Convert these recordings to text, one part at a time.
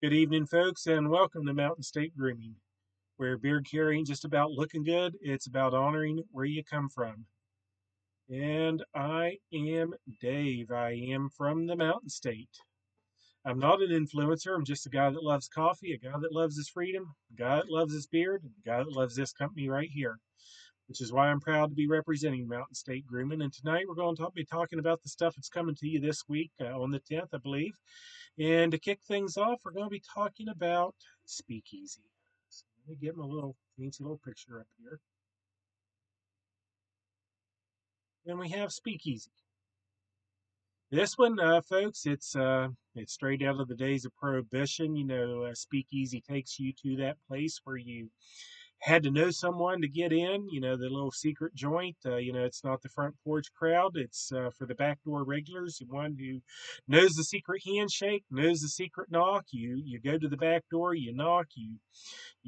Good evening, folks, and welcome to Mountain State Grooming, where beard care ain't just about looking good, it's about honoring where you come from. And I am Dave. I am from the Mountain State. I'm not an influencer, I'm just a guy that loves coffee, a guy that loves his freedom, a guy that loves his beard, and a guy that loves this company right here, which is why I'm proud to be representing Mountain State Grooming. And tonight we're going to be talking about the stuff that's coming to you this week on the 10th, I believe. And to kick things off, we're going to be talking about speakeasy. So let me get my little fancy little picture up here. And we have speakeasy. This one, folks, it's straight out of the days of Prohibition. Speakeasy takes you to that place where you had to know someone to get in. The little secret joint. It's not the front porch crowd. It's for the backdoor regulars, the one who knows the secret handshake, knows the secret knock. You go to the back door, you knock, you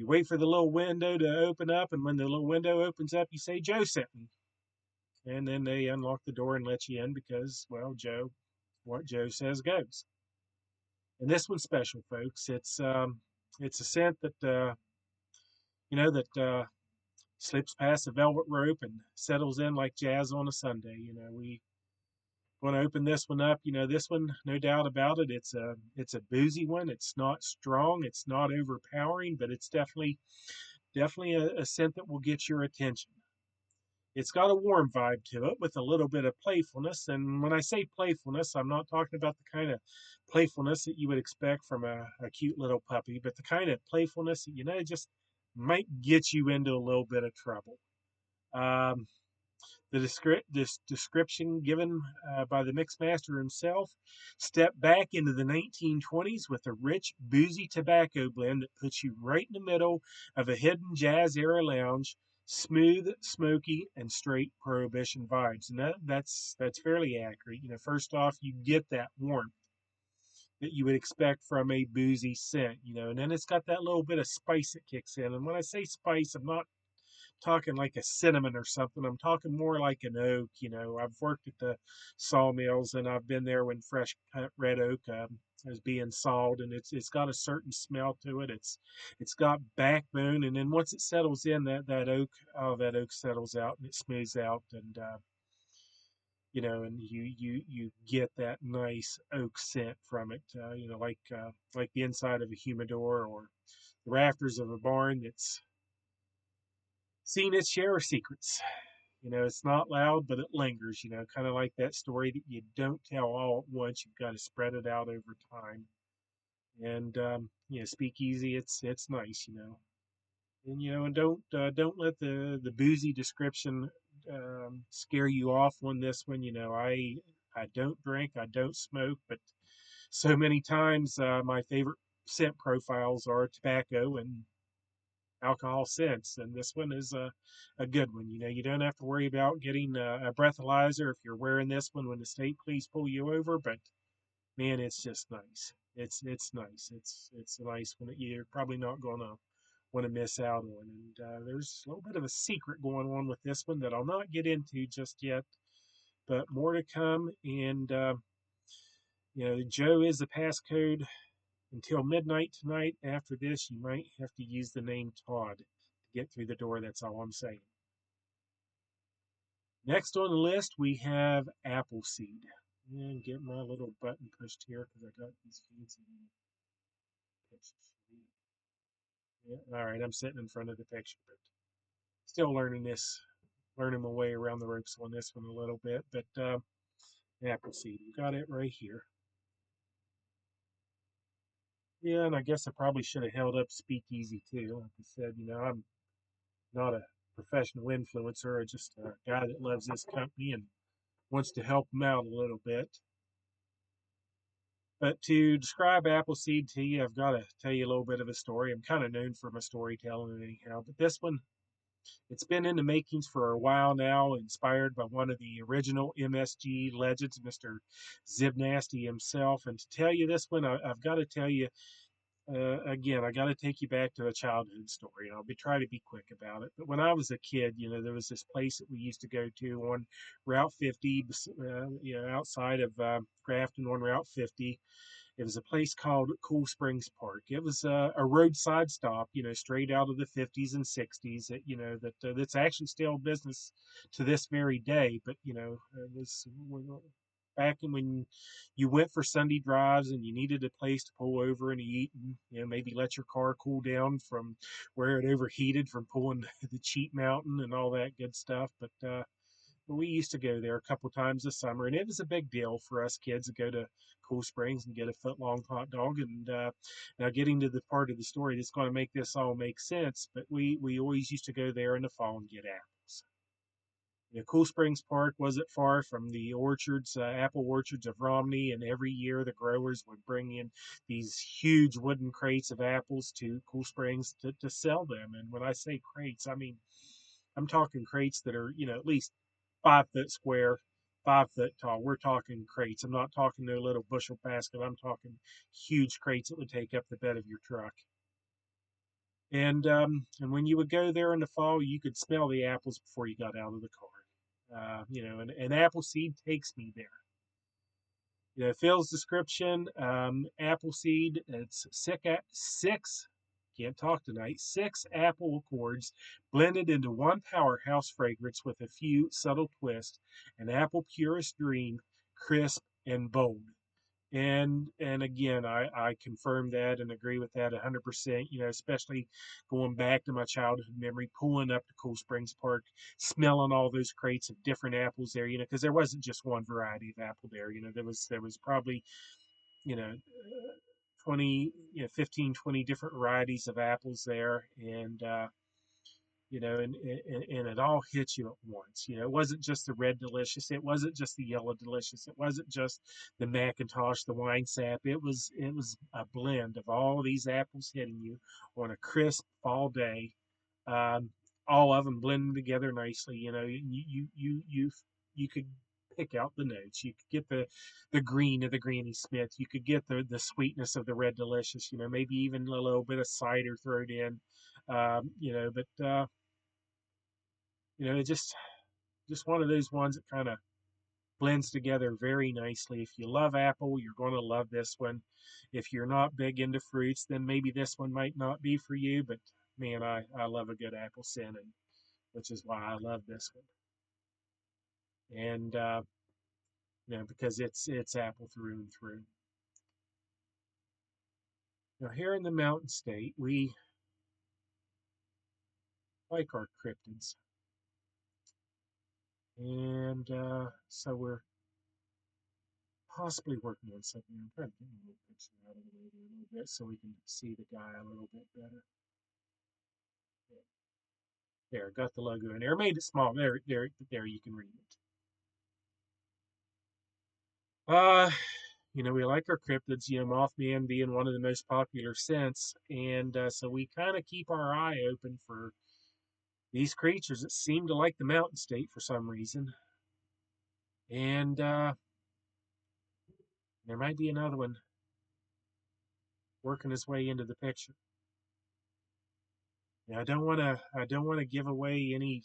wait for the little window to open up, and when the little window opens up, you say, "Joe sent me," and then they unlock the door and let you in because, well, what Joe says goes. And this one's special, folks. It's a scent that that slips past the velvet rope and settles in like jazz on a Sunday. We want to open this one up. This one, no doubt about it. It's a boozy one. It's not strong. It's not overpowering, but it's definitely a scent that will get your attention. It's got a warm vibe to it with a little bit of playfulness. And when I say playfulness, I'm not talking about the kind of playfulness that you would expect from a cute little puppy, but the kind of playfulness that, just might get you into a little bit of trouble. Um, this description given by the mixmaster himself stepped back into the 1920s with a rich, boozy tobacco blend that puts you right in the middle of a hidden jazz era lounge, smooth, smoky, and straight prohibition vibes. And that's fairly accurate. First off, you get that warmth that you would expect from a boozy scent, and then it's got that little bit of spice that kicks in. And when I say spice, I'm not talking like a cinnamon or something. I'm talking more like an oak. I've worked at the sawmills and I've been there when fresh cut red oak is being sawed, and it's got a certain smell to it. It's got backbone, and then once it settles in, that oak settles out and it smooths out, and and you get that nice oak scent from it. Like the inside of a humidor or the rafters of a barn that's seen its share of secrets. It's not loud, but it lingers, kind of like that story that you don't tell all at once. You've got to spread it out over time. And, speakeasy, it's nice, and don't let the boozy description scare you off on this one. I don't drink, I don't smoke, but so many times my favorite scent profiles are tobacco and alcohol scents, and this one is a good one. You don't have to worry about getting a breathalyzer if you're wearing this one when the state police pull you over, but man, it's just nice. It's nice. It's a nice one that you're probably not gonna want to miss out on. And there's a little bit of a secret going on with this one that I'll not get into just yet, but more to come. And Joe is the passcode until midnight tonight. After this, you might have to use the name Todd to get through the door. That's all I'm saying. Next on the list, we have Appleseed. And get my little button pushed here because I got these fancy pictures. Yeah, all right, I'm sitting in front of the picture, but still learning my way around the ropes on this one a little bit. But Appleseed, you got it right here. Yeah, and I guess I probably should have held up Speakeasy too. Like I said, I'm not a professional influencer, just a guy that loves this company and wants to help them out a little bit. But to describe Appleseed to you, I've got to tell you a little bit of a story. I'm kind of known for my storytelling anyhow, but this one, it's been in the makings for a while now, inspired by one of the original MSG legends, Mr. Zibnasty himself. And to tell you this one, I've got to tell you, again, I got to take you back to a childhood story, and I'll be trying to be quick about it. But when I was a kid, there was this place that we used to go to on Route 50, outside of Grafton on Route 50. It was a place called Cool Springs Park. It was a roadside stop, straight out of the 50s and 60s. That that's actually still business to this very day. But it was back when you went for Sunday drives and you needed a place to pull over and eat, and maybe let your car cool down from where it overheated from pulling the cheap mountain and all that good stuff. But we used to go there a couple times this summer, and it was a big deal for us kids to go to Cool Springs and get a foot long hot dog. And now, getting to the part of the story that's going to make this all make sense, but we always used to go there in the fall and get apples. Cool Springs Park wasn't far from the orchards, apple orchards of Romney, and every year the growers would bring in these huge wooden crates of apples to Cool Springs to sell them. And when I say crates, I mean I'm talking crates that are at least 5 foot square, 5 foot tall. We're talking crates. I'm not talking no little bushel basket. I'm talking huge crates that would take up the bed of your truck. And when you would go there in the fall, you could smell the apples before you got out of the car. And Appleseed takes me there. Phil's description: Appleseed. It's six. Can't talk tonight. 6 apple accords blended into one powerhouse fragrance with a few subtle twists. An apple purest dream, crisp and bold. And again, I confirm that and agree with that 100%. Especially going back to my childhood memory, pulling up to Cool Springs Park, smelling all those crates of different apples there. Because there wasn't just one variety of apple there. There was probably 20, 15, 20 different varieties of apples there, and it all hit you at once. It wasn't just the red delicious, it wasn't just the yellow delicious, it wasn't just the Macintosh, the wine sap. It was a blend of all these apples hitting you on a crisp fall day. Um, all of them blending together nicely. You could pick out the notes. You could get the green of the Granny Smith. You could get the sweetness of the red delicious. Maybe even a little bit of cider thrown in. But it's just one of those ones that kind of blends together very nicely. If you love apple, you're going to love this one. If you're not big into fruits, then maybe this one might not be for you. But man, I love a good apple cinnamon, which is why I love this one. And because it's apple through and through. Now here in the Mountain State, we like our cryptids, and so we're possibly working on something. I'm trying to get a little picture out of the way a little bit so we can see the guy a little bit better. There, got the logo in there. Made it small. There. You can read it. We like our cryptids. Mothman being one of the most popular scents, and so we kind of keep our eye open for these creatures that seem to like the Mountain State for some reason. And there might be another one working his way into the picture. I don't want to give away any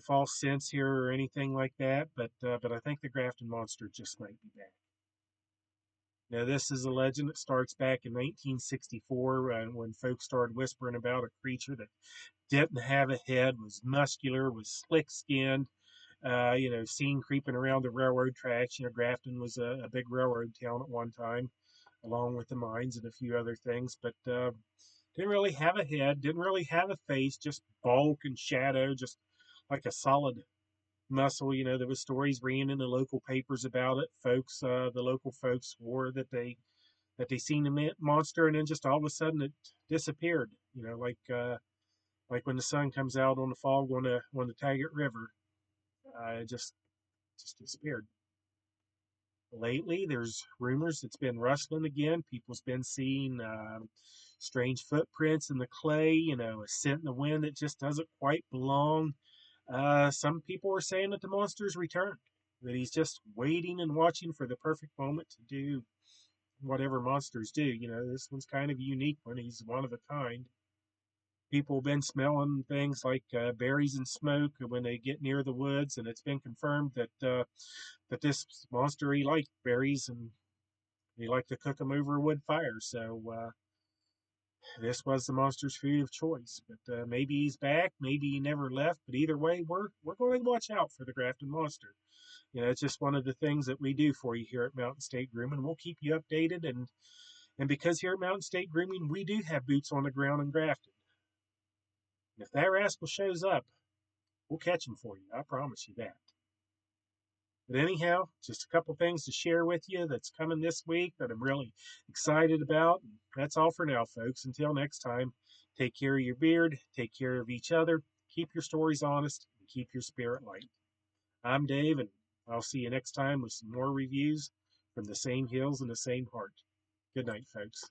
false sense here or anything like that, but I think the Grafton Monster just might be back. Now, this is a legend that starts back in 1964 when folks started whispering about a creature that didn't have a head, was muscular, was slick skinned, seen creeping around the railroad tracks. Grafton was a big railroad town at one time, along with the mines and a few other things, but didn't really have a head, didn't really have a face, just bulk and shadow, just like a solid muscle. There was stories reading in the local papers about it. The local folks swore that they seen the monster, and then just all of a sudden it disappeared. Like when the sun comes out on the fog on the Taggart River, it just disappeared. Lately, there's rumors it's been rustling again. People's been seeing strange footprints in the clay. A scent in the wind that just doesn't quite belong. Some people are saying that the monster's returned, that he's just waiting and watching for the perfect moment to do whatever monsters do. This one's kind of a unique one. He's one of a kind. People have been smelling things like berries and smoke when they get near the woods, and it's been confirmed that this monster he liked berries and We like to cook them over a wood fire, so this was the monster's food of choice. But maybe he's back, maybe he never left. But either way, we're going to watch out for the Grafton Monster. You know, it's just one of the things that we do for you here at Mountain State Grooming. We'll keep you updated, and because here at Mountain State Grooming, we do have boots on the ground in Grafton. And if that rascal shows up, we'll catch him for you. I promise you that. But anyhow, just a couple things to share with you that's coming this week that I'm really excited about. And that's all for now, folks. Until next time, take care of your beard, take care of each other, keep your stories honest, and keep your spirit light. I'm Dave, and I'll see you next time with some more reviews from the same hills and the same heart. Good night, folks.